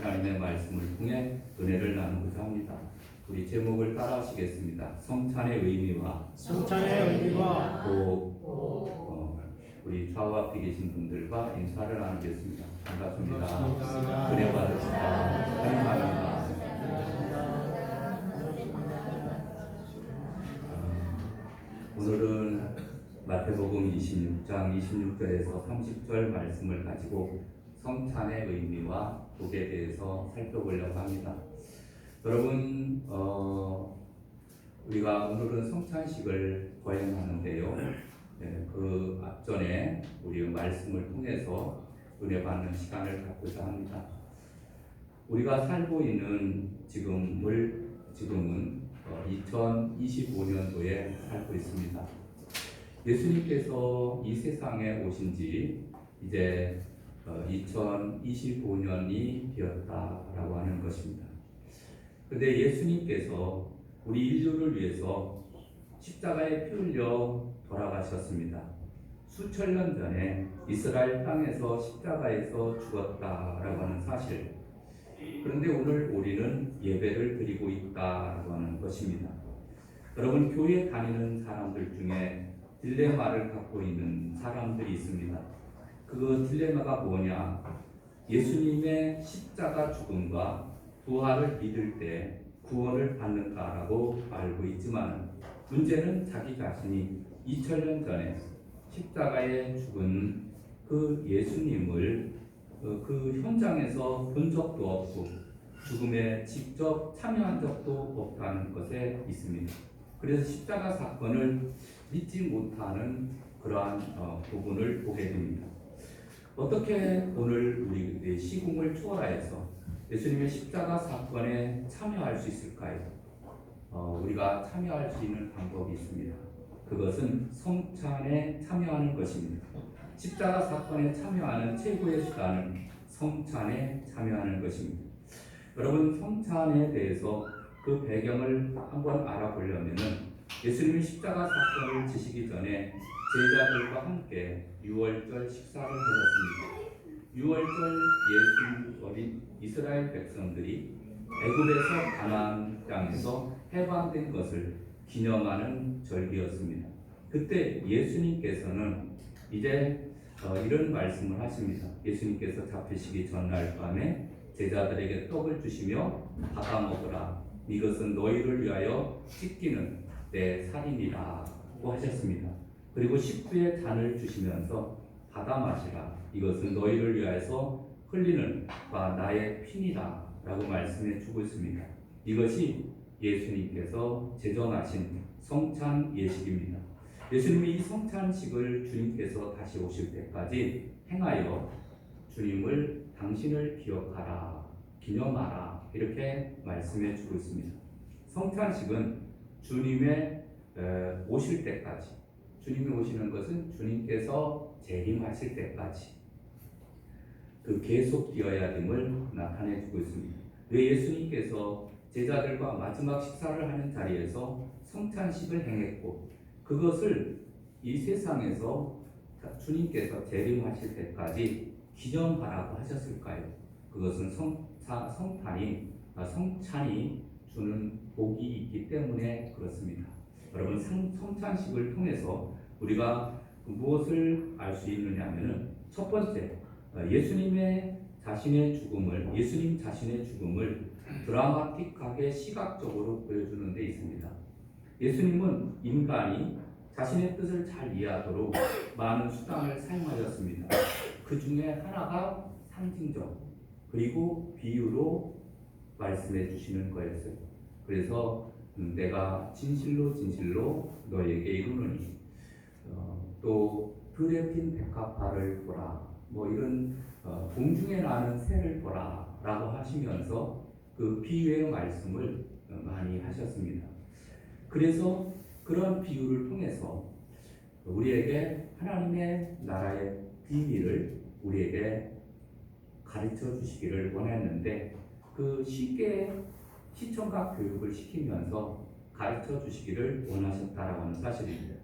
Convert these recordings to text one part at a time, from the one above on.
하나님의 말씀을 통해 은혜를 나누고자 합니다. 우리 제목을 따라하시겠습니다. 성찬의 의미와 또 우리 좌우 앞에 계신 분들과 인사를 나누겠습니다. 반갑습니다. 은혜 받으시다. 환영합니다. 오늘은 마태복음 26장 26절에서 30절 말씀을 가지고 성찬의 의미와 독에 대해서 살펴보려고 합니다. 여러분, 우리가 오늘은 성찬식을 거행하는데요. 그 앞전에 우리 말씀을 통해서 은혜 받는 시간을 갖고자 합니다. 우리가 살고 있는 지금은 2025년도에 살고 있습니다. 예수님께서 이 세상에 오신 지 이제 2025년이 되었다라고 하는 것입니다. 그런데 예수님께서 우리 인류를 위해서 십자가에 피 흘려 돌아가셨습니다. 수천 년 전에 이스라엘 땅에서 십자가에서 죽었다라고 하는 사실. 그런데 오늘 우리는 예배를 드리고 있다라고 하는 것입니다. 여러분, 교회 다니는 사람들 중에 딜레마를 갖고 있는 사람들이 있습니다. 그 딜레마가 뭐냐? 예수님의 십자가 죽음과 부활을 믿을 때 구원을 받는다라고 알고 있지만, 문제는 자기 자신이 2000년 전에 십자가에 죽은 그 예수님을 그 현장에서 본 적도 없고 죽음에 직접 참여한 적도 없다는 것에 있습니다. 그래서 십자가 사건을 믿지 못하는 그러한 부분을 보게 됩니다. 어떻게 오늘 우리 시공을 초월해서 예수님의 십자가 사건에 참여할 수 있을까요? 우리가 참여할 수 있는 방법이 있습니다. 그것은 성찬에 참여하는 것입니다. 십자가 사건에 참여하는 최고의 수단은 성찬에 참여하는 것입니다. 여러분, 성찬에 대해서 그 배경을 한번 알아보려면 예수님이 십자가 사건을 지시기 전에 제자들과 함께 유월절 식사를 하셨습니다. 유월절 어린 이스라엘 백성들이 애굽에서 가나안 땅에서 해방된 것을 기념하는 절기였습니다. 그때 예수님께서는 이제 이런 말씀을 하십니다. 예수님께서 잡히시기 전날 밤에 제자들에게 떡을 주시며 받아 먹으라. 이것은 너희를 위하여 찢기는 내 살이니라고 하셨습니다. 그리고 식후에 잔을 주시면서 받아 마시라. 이것은 너희를 위하여서 흘리는 바 나의 피니라 라고 말씀해 주고 있습니다. 이것이 예수님께서 제정하신 성찬 예식입니다. 예수님이 이 성찬식을 주님께서 다시 오실 때까지 행하여 주님을 당신을 기억하라, 기념하라 이렇게 말씀해 주고 있습니다. 성찬식은 주님의 오실 때까지, 주님이 오시는 것은 주님께서 재림하실 때까지 그 계속되어야 됨을 나타내 주고 있습니다. 왜 예수님께서 제자들과 마지막 식사를 하는 자리에서 성찬식을 행했고 그것을 이 세상에서 주님께서 재림하실 때까지 기념하라고 하셨을까요? 그것은 성찬이 주는 복이 있기 때문에 그렇습니다. 여러분, 성찬식을 통해서 우리가 무엇을 알 수 있느냐 하면은 첫 번째, 예수님 자신의 죽음을 드라마틱하게 시각적으로 보여주는 데 있습니다. 예수님은 인간이 자신의 뜻을 잘 이해하도록 많은 수단을 사용하셨습니다. 그 중에 하나가 상징적 그리고 비유로 말씀해 주시는 거였어요. 그래서 내가 진실로 너에게 이르노니 또 들에 핀 백합화를 보라, 이런 공중에 나는 새를 보라 라고 하시면서 그 비유의 말씀을 많이 하셨습니다. 그래서 그런 비유를 통해서 우리에게 하나님의 나라의 비밀을 우리에게 가르쳐 주시기를 원했는데 그 쉽게 시청각 교육을 시키면서 가르쳐 주시기를 원하셨다라고 하는 사실입니다.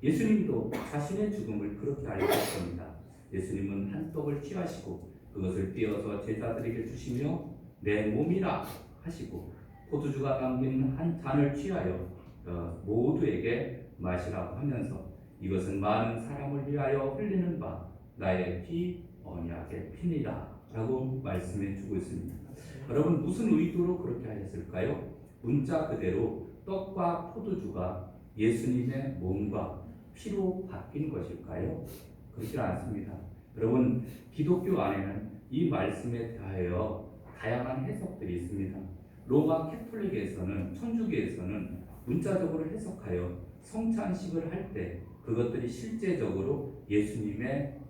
예수님도 자신의 죽음을 그렇게 알려주셨습니다. 예수님은 한 떡을 취하시고 그 그것을 떼어서 제자들에게 주시며 내 몸이라 하시고 포도주가 담긴 한 잔을 취하여 모두에게 마시라고 하면서 이것은 많은 사람을 위하여 흘리는 바 나의 피 언약의 피니라 라고 말씀해 주고 있습니다. 여러분 무슨 의도로 그렇게 하셨을까요? 문자 그대로 떡과 포도주가 예수님의 몸과 피로 바뀐 것일까요? 그렇지 않습니다. 여러분 기독교 안에는 이 말씀에 대하여 다양한 해석들이 있습니다. 로마 캐톨릭에서는 천주교에서는 문자적으로 해석하여 성찬식을 할 때 그것들이 실제적으로 예수님의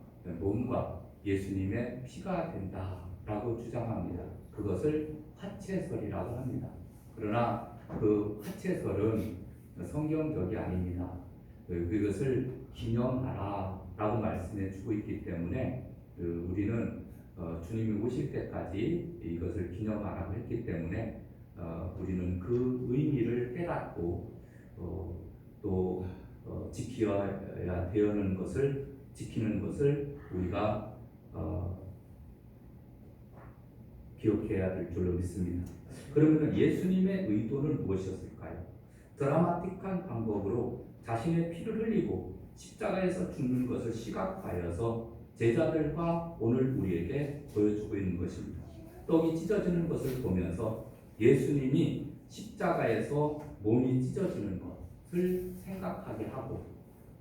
몸과 예수님의 피가 된다라고 주장합니다. 그것을 화채설이라고 합니다. 그러나 그 화채설은 성경적이 아닙니다. 그것을 기념하라라고 말씀해 주고 있기 때문에 우리는 주님이 오실 때까지 이것을 기념하라고 했기 때문에 우리는 그 의미를 깨닫고 또 지켜야 되는 것을 지키는 것을 우리가 기억해야 될 줄로 믿습니다. 그러면 예수님의 의도는 무엇이었을까요? 드라마틱한 방법으로 자신의 피를 흘리고 십자가에서 죽는 것을 시각화하여서 제자들과 오늘 우리에게 보여주고 있는 것입니다. 떡이 찢어지는 것을 보면서 예수님이 십자가에서 몸이 찢어지는 것을 생각하게 하고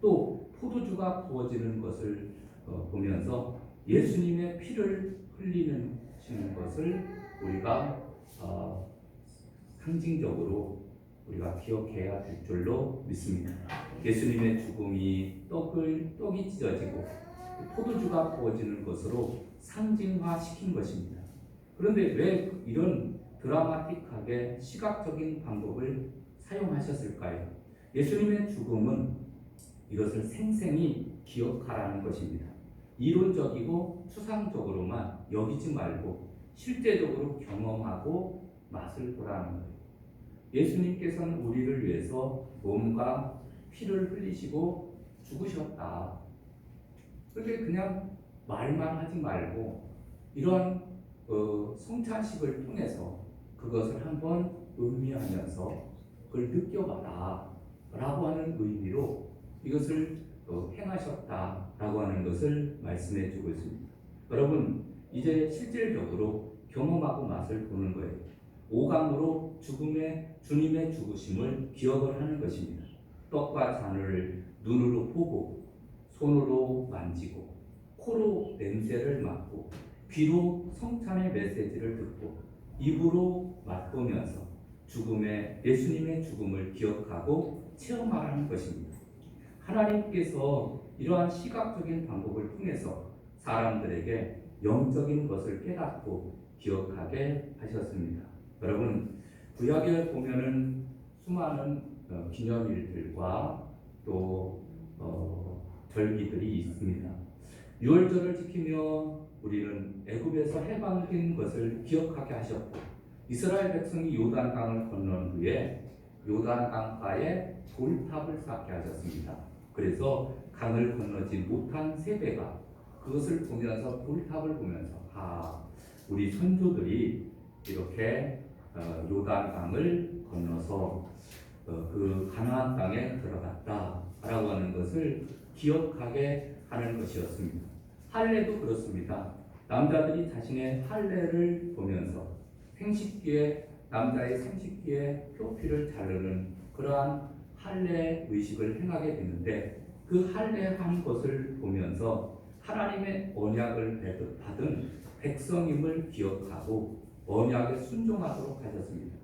또 포도주가 부어지는 것을 보면서 예수님의 피를 흘리는 것을 우리가 상징적으로 우리가 기억해야 될 줄로 믿습니다. 예수님의 죽음이 떡이 찢어지고 포도주가 부어지는 것으로 상징화시킨 것입니다. 그런데 왜 이런 드라마틱하게 시각적인 방법을 사용하셨을까요? 예수님의 죽음은 이것을 생생히 기억하라는 것입니다. 이론적이고 추상적으로만 여기지 말고 실제적으로 경험하고 맛을 보라는 거예요. 예수님께서는 우리를 위해서 몸과 피를 흘리시고 죽으셨다. 그렇게 그냥 말만 하지 말고 이러한 성찬식을 통해서 그것을 한번 의미하면서 그걸 느껴봐라 라고 하는 의미로 이것을 행하셨다라고 하는 것을 말씀해 주고 있습니다. 여러분 이제 실질적으로 경험하고 맛을 보는 거예요. 오감으로 주님의 죽으심을 기억을 하는 것입니다. 떡과 잔을 눈으로 보고 손으로 만지고 코로 냄새를 맡고 귀로 성찬의 메시지를 듣고 입으로 맛보면서 예수님의 죽음을 기억하고 체험하라는 것입니다. 하나님께서 이러한 시각적인 방법을 통해서 사람들에게 영적인 것을 깨닫고 기억하게 하셨습니다. 여러분 구약에 보면은 수많은 기념일들과 또 절기들이 있습니다. 유월절을 지키며 우리는 애굽에서 해방된 것을 기억하게 하셨고 이스라엘 백성이 요단강을 건넌 후에 요단강가에 돌탑을 쌓게 하셨습니다. 그래서 강을 건너지 못한 세대가 그것을 보면서 돌탑을 보면서 우리 선조들이 이렇게 요단강을 건너서 그 가나안 땅에 들어갔다라고 하는 것을 기억하게 하는 것이었습니다. 할례도 그렇습니다. 남자들이 자신의 할례를 보면서 남자의 생식기에 표피를 자르는 그러한 할례 의식을 행하게 되는데 그 할례한 것을 보면서 하나님의 언약을 받은 백성임을 기억하고 언약에 순종하도록 하셨습니다.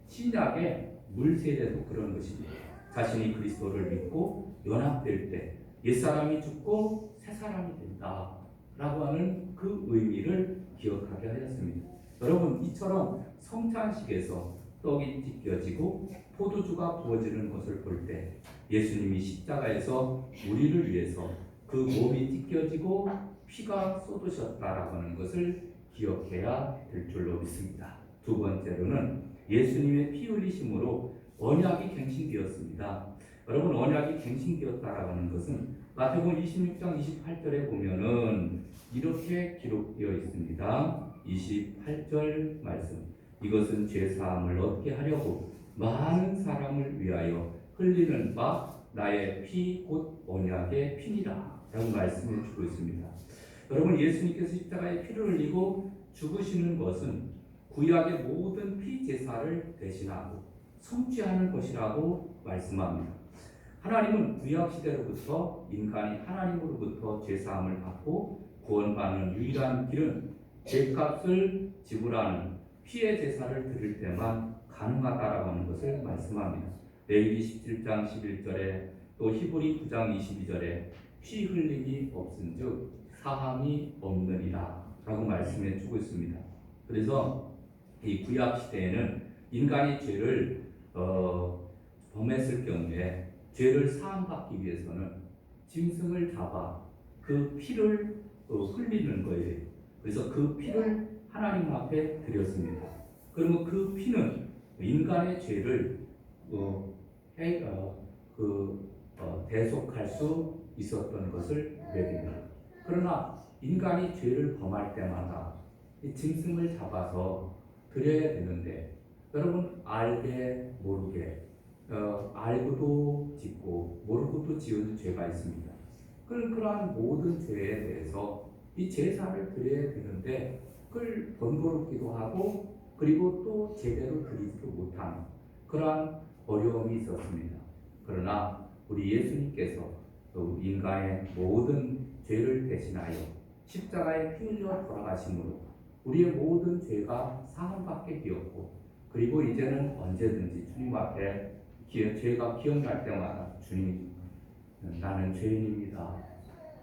신약의 물세례도 그런 것입니다. 자신이 그리스도를 믿고 연합될 때 옛사람이 죽고 새사람이 된다 라고 하는 그 의미를 기억하게 하였습니다. 여러분 이처럼 성찬식에서 떡이 찢겨지고 포도주가 부어지는 것을 볼 때 예수님이 십자가에서 우리를 위해서 그 몸이 찢겨지고 피가 쏟으셨다라고 하는 것을 기억해야 될 줄로 믿습니다. 두 번째로는 예수님의 피 흘리심으로 언약이 갱신되었습니다. 여러분 언약이 갱신되었다라고 하는 것은 마태복음 26장 28절에 보면은 이렇게 기록되어 있습니다. 28절 말씀. 이것은 죄사함을 얻게 하려고 많은 사람을 위하여 흘리는 바 나의 피 곧 언약의 피니라 라고 말씀해 주고 있습니다. 여러분 예수님께서 십자가에 피를 흘리고 죽으시는 것은 구약의 모든 피 제사를 대신하고 성취하는 것이라고 말씀합니다. 하나님은 구약 시대로부터 인간이 하나님으로부터 죄사함을 받고 구원받는 유일한 길은 죄값을 지불하는 피의 제사를 드릴 때만 가능하다라고 하는 것을 말씀합니다. 레위기 17장 11절에 또 히브리 9장 22절에 피 흘림이 없은즉 사함이 없느니라 라고 말씀해 주고 있습니다. 그래서 이 구약 시대에는 인간이 죄를 범했을 경우에 죄를 사함받기 위해서는 짐승을 잡아 그 피를 흘리는 거예요. 그래서 그 피를 하나님 앞에 드렸습니다. 그러면 그 피는 인간의 죄를 대속할 수 있었던 것을 얘기합니다. 그러나 인간이 죄를 범할 때마다 이 짐승을 잡아서 드려야 되는데 여러분 알게 모르게 알고도 짓고 모르고도 지은 죄가 있습니다. 그러한 모든 죄에 대해서 이 제사를 드려야 되는데 그걸 번거롭기도 하고 그리고 또 제대로 드리지도 못하는 그러한 어려움이 있었습니다. 그러나 우리 예수님께서 또 인간의 모든 죄를 대신하여 십자가에 피 흘려 돌아가심으로 우리의 모든 죄가 사함받게 되었고 그리고 이제는 언제든지 주님 앞에 죄가 기억날 때마다 주님 나는 죄인입니다.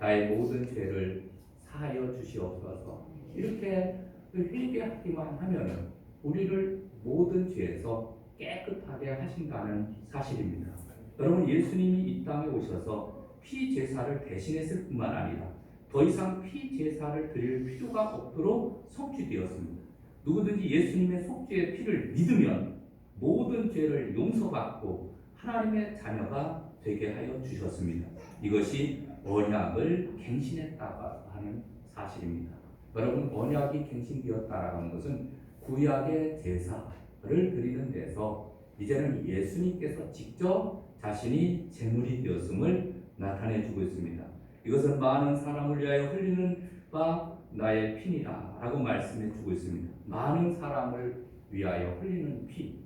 나의 모든 죄를 사하여 주시옵소서. 이렇게 회개하기만 하면 우리를 모든 죄에서 깨끗하게 하신다는 사실입니다. 여러분 예수님이 이 땅에 오셔서 피 제사를 대신했을 뿐만 아니라 더 이상 피 제사를 드릴 필요가 없도록 성취되었습니다. 누구든지 예수님의 속죄의 피를 믿으면 모든 죄를 용서받고 하나님의 자녀가 되게 하여 주셨습니다. 이것이 언약을 갱신했다고 하는 사실입니다. 여러분 언약이 갱신되었다라는 것은 구약의 제사를 드리는 데서 이제는 예수님께서 직접 자신이 제물이 되었음을 나타내 주고 있습니다. 이것은 많은 사람을 위하여 흘리는 바 나의 피니라 라고 말씀해 주고 있습니다. 많은 사람을 위하여 흘리는 피.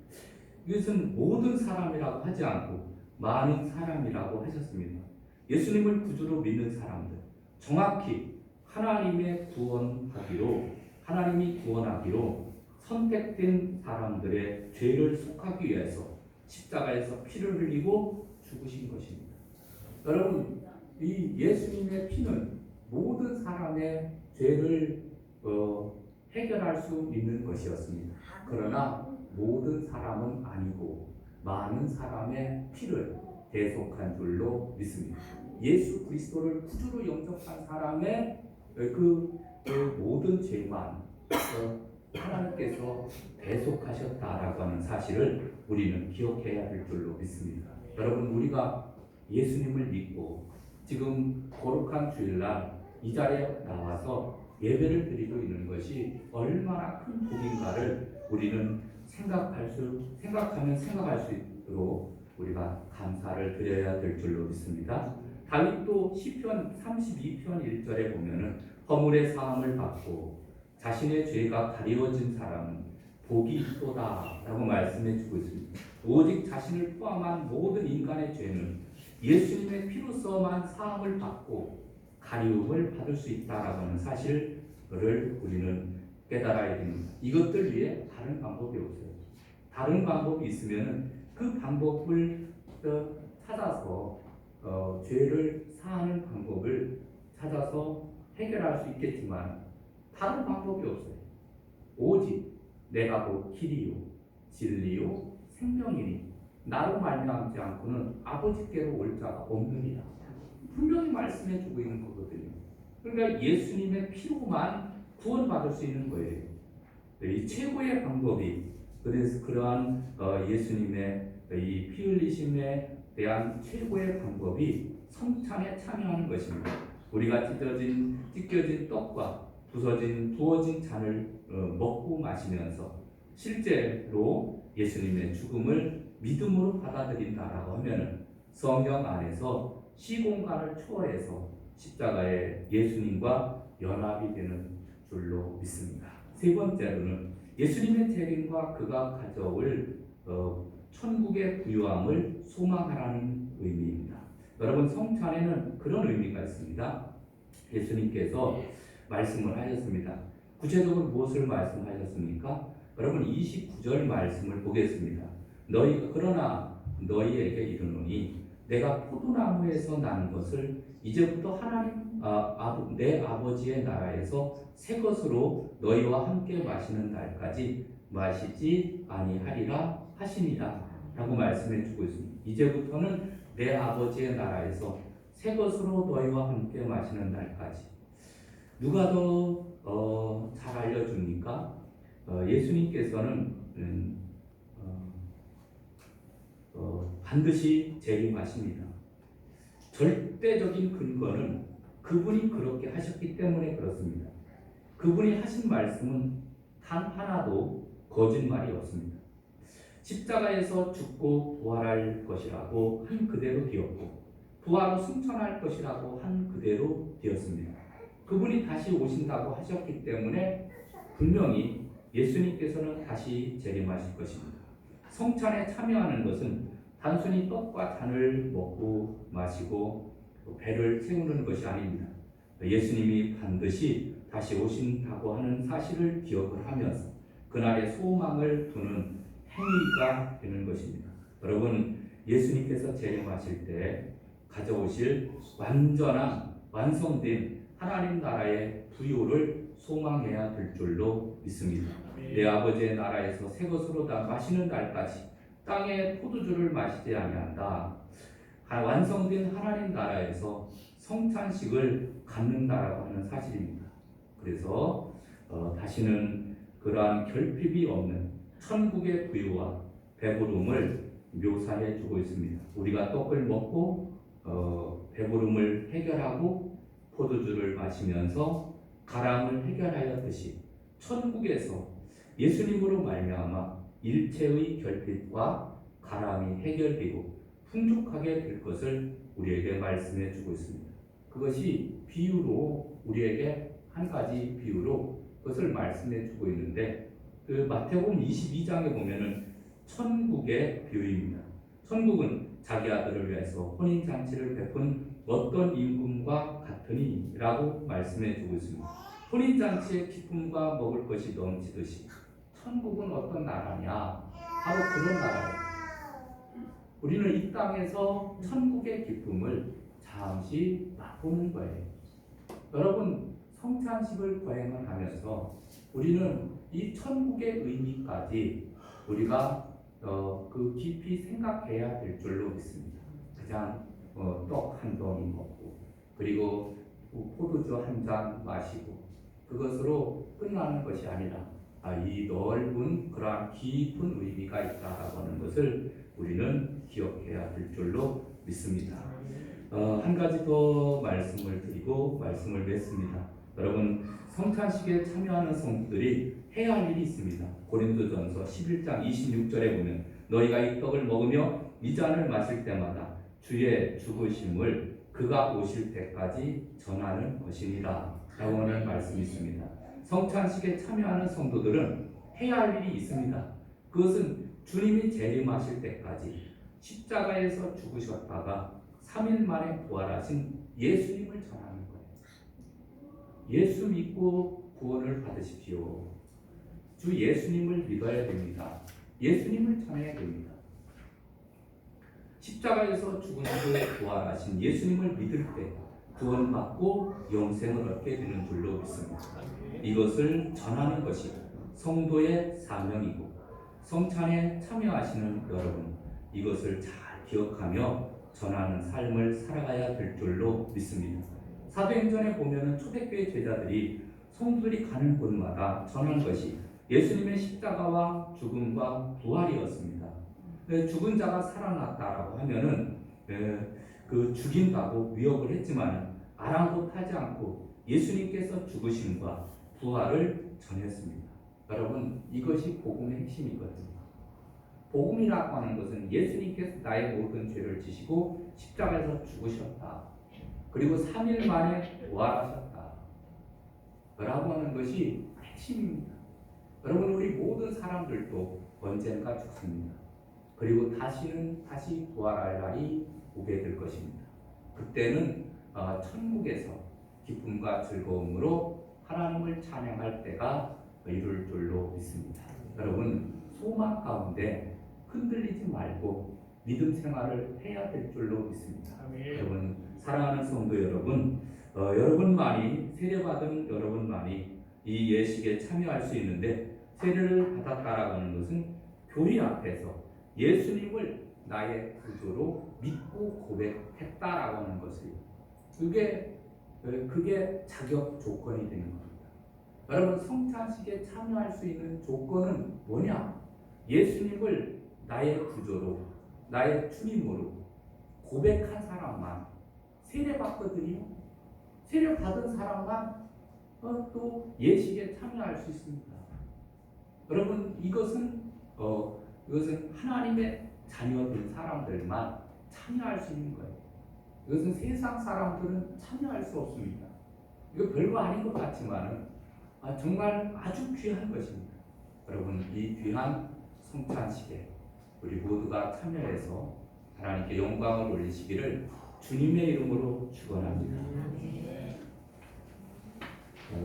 이것은 모든 사람이라고 하지 않고 많은 사람이라고 하셨습니다. 예수님을 구주로 믿는 사람들, 정확히 하나님의 하나님이 구원하기로 선택된 사람들의 죄를 속하기 위해서 십자가에서 피를 흘리고 죽으신 것입니다. 여러분, 이 예수님의 피는 모든 사람의 죄를 해결할 수 있는 것이었습니다. 그러나 모든 사람은 아니고 많은 사람의 피를 대속한 줄로 믿습니다. 예수 그리스도를 구주로 영접한 사람의 그 모든 죄만 하나님께서 대속하셨다라고 하는 사실을 우리는 기억해야 할 줄로 믿습니다. 여러분 우리가 예수님을 믿고 지금 거룩한 주일날 이 자리에 나와서 예배를 드리고 있는 것이 얼마나 큰 복인가를 우리는 생각하면 생각할 수 있도록 우리가 감사를 드려야 될 줄로 믿습니다. 다윗도 시편 32편 1절에 보면은 허물의 사함을 받고 자신의 죄가 가리워진 사람은 복이 있도다 라고 말씀해 주고 있습니다. 오직 자신을 포함한 모든 인간의 죄는 예수님의 피로서만 사함을 받고 가리움을 받을 수 있다라고 하는 사실을 우리는 깨달아야 됩니다. 이것들 위해 다른 방법이 없어요. 다른 방법이 있으면 그 방법을 찾아서 죄를 사하는 방법을 찾아서 해결할 수 있겠지만 다른 방법이 없어요. 오직 내가 곧 길이요 진리요 생명이니 나로 말미암지 않고는 아버지께로 올 자가 없느니라. 분명히 말씀해 주고 있는 거거든요. 그러니까 예수님의 피로만 구원받을 수 있는 거예요. 이 최고의 방법이 그래서 그러한 예수님의 이 피 흘리심의 대한 최고의 방법이 성찬에 참여하는 것입니다. 우리가 찢겨진 떡과 부어진 잔을 먹고 마시면서 실제로 예수님의 죽음을 믿음으로 받아들인다라고 하면 성경 안에서 시공간을 초월해서 십자가의 예수님과 연합이 되는 줄로 믿습니다. 세 번째로는 예수님의 재림과 그가 가져올 천국의 부유함을 소망하라는 의미입니다. 여러분, 성찬에는 그런 의미가 있습니다. 예수님께서 말씀을 하셨습니다. 구체적으로 무엇을 말씀하셨습니까? 여러분, 29절 말씀을 보겠습니다. 그러나 너희에게 이르노니 내가 포도나무에서 난 것을 이제부터 내 아버지의 나라에서 새 것으로 너희와 함께 마시는 날까지 마시지 아니하리라 하시니라 라고 말씀해 주고 있습니다. 이제부터는 내 아버지의 나라에서 새 것으로 너희와 함께 마시는 날까지. 누가 더 잘 알려줍니까? 예수님께서는 반드시 재림하십니다. 절대적인 근거는 그분이 그렇게 하셨기 때문에 그렇습니다. 그분이 하신 말씀은 단 하나도 거짓말이 없습니다. 십자가에서 죽고 부활할 것이라고 한 그대로 되었고 부활로 승천할 것이라고 한 그대로 되었습니다. 그분이 다시 오신다고 하셨기 때문에 분명히 예수님께서는 다시 재림하실 것입니다. 성찬에 참여하는 것은 단순히 떡과 잔을 먹고 마시고 배를 채우는 것이 아닙니다. 예수님이 반드시 다시 오신다고 하는 사실을 기억을 하면서 그날의 소망을 두는 행위가 되는 것입니다. 여러분, 예수님께서 재림하실 때 가져오실 완성된 하나님 나라의 부요를 소망해야 될 줄로 믿습니다. 내 아버지의 나라에서 새 것으로 다 마시는 날까지 땅의 포도주를 마시지 아니한다. 완성된 하나님 나라에서 성찬식을 갖는다라고 하는 사실입니다. 그래서 다시는 그러한 결핍이 없는 천국의 부유와 배부름을 묘사해 주고 있습니다. 우리가 떡을 먹고 배부름을 해결하고 포도주를 마시면서 가람을 해결하였듯이 천국에서 예수님으로 말미암아 일체의 결핍과 가람이 해결되고 풍족하게 될 것을 우리에게 말씀해 주고 있습니다. 그것이 비유로 우리에게 한 가지 비유로 그것을 말씀해 주고 있는데 그 마태복음 22장에 보면은 천국의 비유입니다. 천국은 자기 아들을 위해서 혼인잔치를 베푼 어떤 임금과 같으니 라고 말씀해 주고 있습니다. 혼인잔치의 기쁨과 먹을 것이 넘치듯이 천국은 어떤 나라냐? 바로 그런 나라예요. 우리는 이 땅에서 천국의 기쁨을 잠시 맛보는 거예요. 여러분, 성찬식을 거행을 하면서 우리는 이 천국의 의미까지 우리가 그 깊이 생각해야 될 줄로 믿습니다. 그냥 떡 한 덩이 먹고 그리고 포도주 한 잔 마시고 그것으로 끝나는 것이 아니라 이 넓은 그러한 깊은 의미가 있다라고 하는 것을 우리는 기억해야 될 줄로 믿습니다. 한 가지 더 말씀을 드리고 말씀을 맺습니다. 여러분, 성찬식에 참여하는 성도들이 해야 할 일이 있습니다. 고린도전서 11장 26절에 보면 너희가 이 떡을 먹으며 이 잔을 마실 때마다 주의 죽으심을 그가 오실 때까지 전하는 것이니라 라고 하는 말씀이 있습니다. 성찬식에 참여하는 성도들은 해야 할 일이 있습니다. 그것은 주님이 재림하실 때까지 십자가에서 죽으셨다가 3일 만에 부활하신 예수님을 전하는 거예요. 예수 믿고 구원을 받으십시오. 주 예수님을 믿어야 됩니다. 예수님을 전해야 됩니다. 십자가에서 죽으시고 부활하신 예수님을 믿을 때 구원받고 영생을 얻게 되는 줄로 믿습니다. 이것을 전하는 것이 성도의 사명이고 성찬에 참여하시는 여러분, 이것을 잘 기억하며 전하는 삶을 살아가야 될 줄로 믿습니다. 사도행전에 보면은 초대교회 제자들이 성도들이 가는 곳마다 전한 것이 예수님의 십자가와 죽음과 부활이었습니다. 죽은 자가 살아났다라고 하면은 그 죽인다고 위협을 했지만 아랑곳하지 않고 예수님께서 죽으심과 부활을 전했습니다. 여러분, 이것이 복음의 핵심이거든요. 복음이라고 하는 것은 예수님께서 나의 모든 죄를 지시고 십자가에서 죽으셨다. 그리고 3일 만에 부활하셨다. 라고 하는 것이 핵심입니다. 여러분, 우리 모든 사람들도 언젠가 죽습니다. 그리고 다시 부활할 날이 오게 될 것입니다. 그때는 천국에서 기쁨과 즐거움으로 하나님을 찬양할 때가 이룰 줄로 믿습니다. 여러분, 소망 가운데 흔들리지 말고 믿음 생활을 해야 될 줄로 믿습니다. 여러분, 사랑하는 성도 여러분, 여러분만이 세례받은 여러분만이 이 예식에 참여할 수 있는데, 세례를 받았다라고 하는 것은 교회 앞에서 예수님을 나의 구주로 믿고 고백했다라고 하는 것이 그게 자격 조건이 되는 겁니다. 여러분, 성찬식에 참여할 수 있는 조건은 뭐냐? 예수님을 나의 구주로, 나의 주님으로 고백한 사람만 세례받거든요. 세례받은 사람만 또 예식에 참여할 수 있습니다. 여러분, 이것은 하나님의 자녀된 사람들만 참여할 수 있는 거예요. 이것은 세상 사람들은 참여할 수 없습니다. 이거 별거 아닌 것 같지만 정말 아주 귀한 것입니다. 여러분, 이 귀한 성찬식에 우리 모두가 참여해서 하나님께 영광을 올리시기를 주님의 이름으로 축원합니다.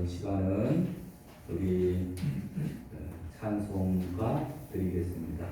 이 시간은 우리 찬송가 드리겠습니다.